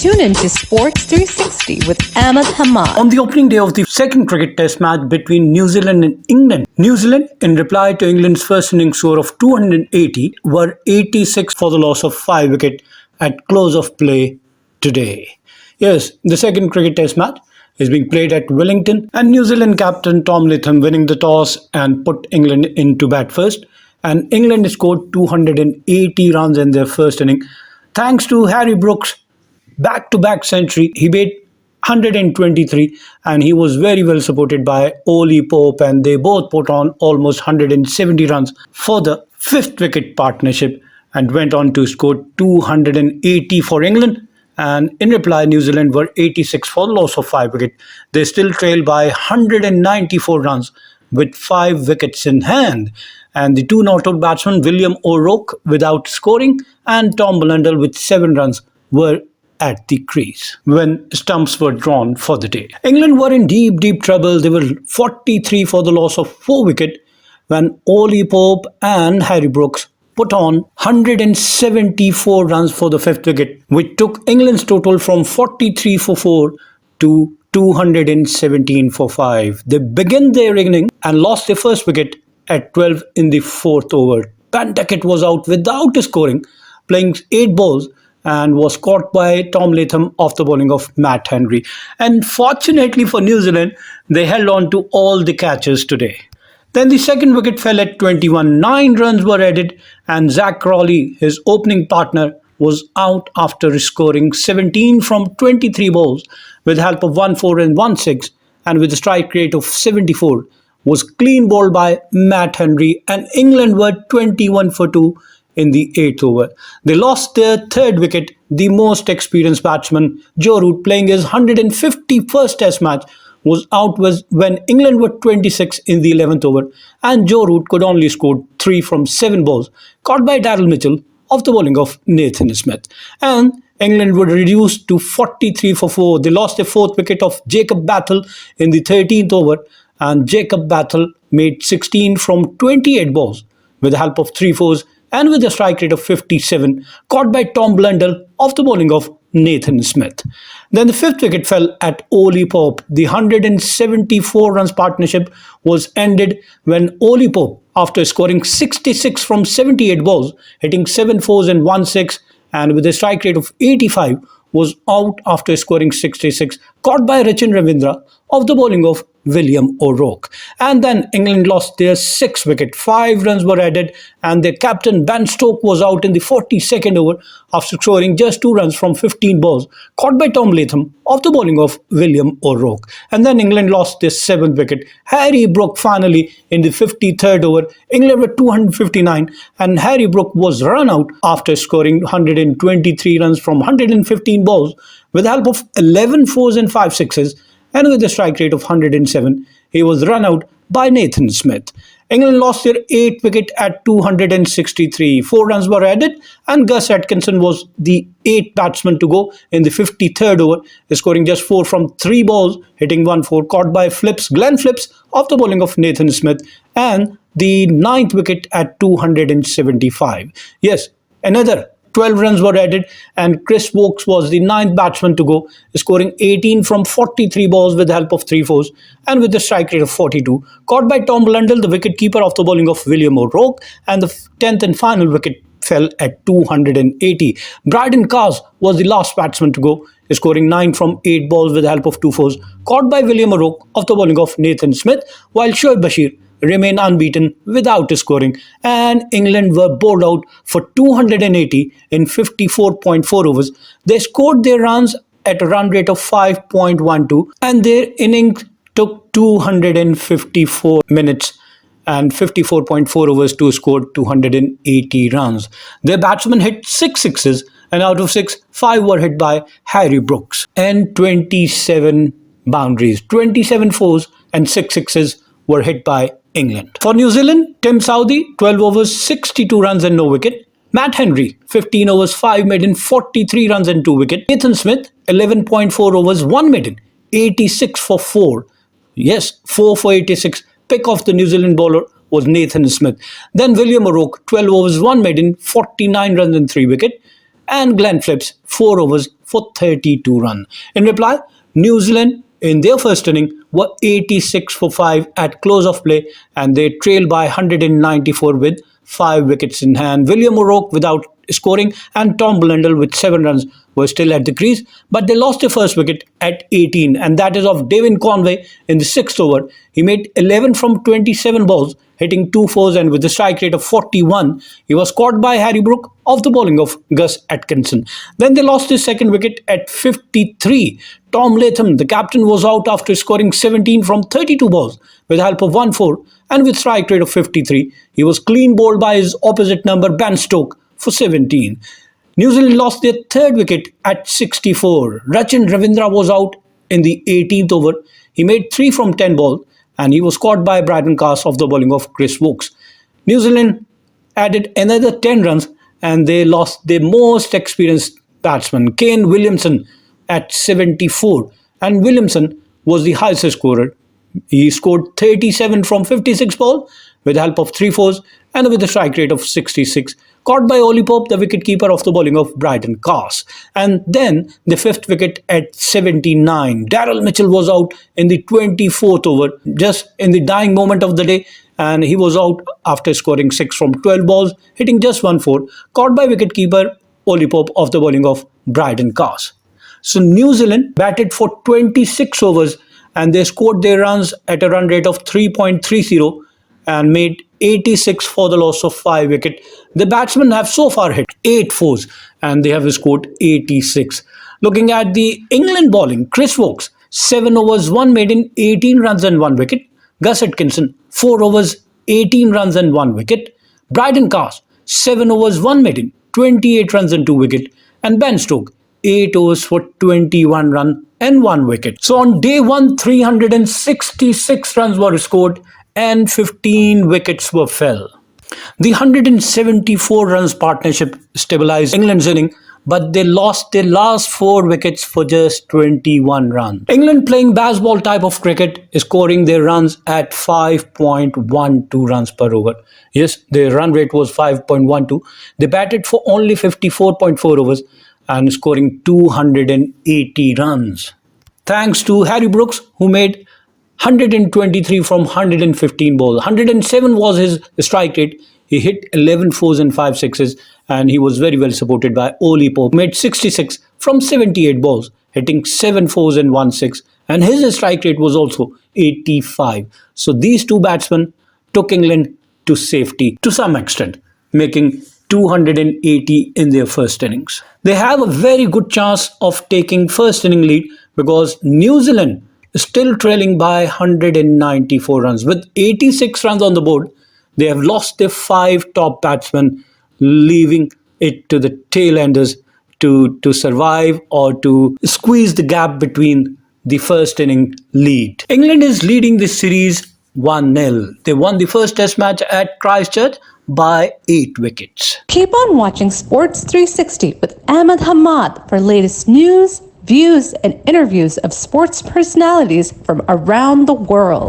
Tune in to Sports 360 with Ahmed Hamad. On the opening day of the second cricket test match between New Zealand and England, New Zealand, in reply to England's first innings score of 280, were 86 for the loss of 5 wickets at close of play today. Yes, the second cricket test match is being played at Wellington, and New Zealand captain Tom Latham winning the toss and put England into bat first. And England scored 280 runs in their first inning, thanks to Harry Brook's back-to-back century. He made 123 and he was very well supported by Ollie Pope, and they both put on almost 170 runs for the fifth wicket partnership and went on to score 280 for England. And in reply, New Zealand were 86 for the loss of 5 wickets. They still trailed by 194 runs with 5 wickets in hand. And the two not-out batsmen, William O'Rourke without scoring and Tom Blundell with 7 runs, were at the crease when stumps were drawn for the day. England were in deep trouble. They were 43 for the loss of 4 wickets when Ollie Pope and Harry Brooks put on 174 runs for the 5th wicket, which took England's total from 43 for 4 to 217 for 5. They began their inning and lost their first wicket at 12 in the 4th over. Duckett was out without scoring, playing 8 balls, and was caught by Tom Latham off the bowling of Matt Henry. And fortunately for New Zealand, they held on to all the catches today. Then the second wicket fell at 21. 9 runs were added, and Zach Crawley, his opening partner, was out after scoring 17 from 23 balls with help of 1-4 and 1-6, and with a strike rate of 74, was clean bowled by Matt Henry, and England were 21 for 2 in the 8th over. They lost their 3rd wicket. The most experienced batsman, Joe Root, playing his 151st test match, was out when England were 26 in the 11th over, and Joe Root could only score 3 from 7 balls, caught by Daryl Mitchell off the bowling of Nathan Smith. And England were reduced to 43 for 4. They lost their 4th wicket of Jacob Battle in the 13th over, and Jacob Battle made 16 from 28 balls with the help of 3 fours and with a strike rate of 57, caught by Tom Blundell off the bowling of Nathan Smith. Then the 5th wicket fell at Ollie Pope. The 174 runs partnership was ended when Ollie Pope, after scoring 66 from 78 balls, hitting 7 fours and 1-6, and with a strike rate of 85, was out after scoring 66, caught by Rachin Ravindra off the bowling of William O'Rourke. And then England lost their 6th wicket. 5 runs were added, and their captain Ben Stokes was out in the 42nd over after scoring just 2 runs from 15 balls, caught by Tom Latham off the bowling of William O'Rourke. And then England lost their 7th wicket. Harry Brook finally in the 53rd over. England were 259, and Harry Brook was run out after scoring 123 runs from 115 balls with the help of 11 fours and 5 sixes, and with a strike rate of 107, he was run out by Nathan Smith. England lost their 8th wicket at 263. 4 runs were added, and Carse and Atkinson was the 8th batsman to go in the 53rd over, scoring just 4 from 3 balls, hitting 1-4, caught by Glenn Phillips off the bowling of Nathan Smith, and the 9th wicket at 275. Yes, another 12 runs were added, and Chris Woakes was the 9th batsman to go, scoring 18 from 43 balls with the help of 3 fours and with a strike rate of 42, caught by Tom Blundell, the wicket-keeper, off the bowling of William O'Rourke, and the 10th and final wicket fell at 280. Brydon Carse was the last batsman to go, scoring 9 from 8 balls with the help of 2 fours, caught by William O'Rourke off the bowling of Nathan Smith, while Shoaib Bashir remained unbeaten without scoring, and England were bowled out for 280 in 54.4 overs. They scored their runs at a run rate of 5.12, and their innings took 254 minutes and 54.4 overs to score 280 runs. Their batsmen hit 6 sixes, and out of 6, 5 were hit by Harry Brooks, and 27 boundaries, 27 fours and 6 sixes were hit by England. For New Zealand, Tim Southee, 12 overs, 62 runs and no wicket. Matt Henry, 15 overs, 5 maiden, 43 runs and 2 wicket. Nathan Smith, 11.4 overs, 1 maiden, 86 for 4. Yes, 4 for 86. Pick of the New Zealand bowler was Nathan Smith. Then William O'Rourke, 12 overs, 1 maiden, 49 runs and 3 wicket. And Glenn Phillips, 4 overs, for 32 runs. In reply, New Zealand in their first inning were 86 for 5 at close of play, and they trailed by 194 with 5 wickets in hand. William O'Rourke without scoring and Tom Blundell with 7 runs were still at the crease, but they lost their first wicket at 18, and that is of Devin Conway in the 6th over. He made 11 from 27 balls, hitting 2 fours, and with a strike rate of 41, he was caught by Harry Brook off the bowling of Carse Atkinson. Then they lost his second wicket at 53. Tom Latham, the captain, was out after scoring 17 from 32 balls with the help of 1-4, and with strike rate of 53, he was clean bowled by his opposite number Ben Stokes for 17. New Zealand lost their third wicket at 64. Rachin Ravindra was out in the 18th over. He made 3 from 10 balls, and he was caught by Brydon Carse off the bowling of Chris Woakes. New Zealand added another 10 runs, and they lost their most experienced batsman, Kane Williamson, at 74. And Williamson was the highest scorer. He scored 37 from 56 balls with the help of 3 fours and with a strike rate of 66. Caught by Ollie Pope, the wicketkeeper, off the bowling of Brydon Carse. And then the 5th wicket at 79. Daryl Mitchell was out in the 24th over, just in the dying moment of the day, and he was out after scoring 6 from 12 balls, hitting just 1-4, caught by wicketkeeper Ollie Pope off the bowling of Brydon Carse. So New Zealand batted for 26 overs, and they scored their runs at a run rate of 3.30 and made 86 for the loss of 5 wickets. The batsmen have so far hit 8 fours, and they have scored 86. Looking at the England bowling, Chris Woakes, 7 overs, 1 maiden, 18 runs and 1 wicket. Carse Atkinson, 4 overs, 18 runs and 1 wicket. Brydon Carse, 7 overs, 1 maiden, 28 runs and 2 wicket. And Ben Stokes, 8 overs for 21 runs and 1 wicket. So on day 1, 366 runs were scored and 15 wickets were fell. The 174 runs partnership stabilized England's inning, but they lost their last 4 wickets for just 21 runs. England, playing baseball type of cricket, is scoring their runs at 5.12 runs per over. Yes, their run rate was 5.12. They batted for only 54.4 overs and scoring 280 runs. Thanks to Harry Brooks, who made 123 from 115 balls. 107 was his strike rate. He hit 11 fours and 5 sixes, and he was very well supported by Ollie Pope. Made 66 from 78 balls, hitting 7 fours and 1 6, and his strike rate was also 85. So these two batsmen took England to safety to some extent, making 280 in their first innings. They have a very good chance of taking first inning lead because New Zealand is still trailing by 194 runs. With 86 runs on the board, they have lost their 5 top batsmen, leaving it to the tail-enders to survive or to squeeze the gap between the first inning lead. England is leading this series 1-0. They won the first test match at Christchurch by 8 wickets. Keep on watching Sports 360 with Ahmed Hamad for latest news, views, and interviews of sports personalities from around the world.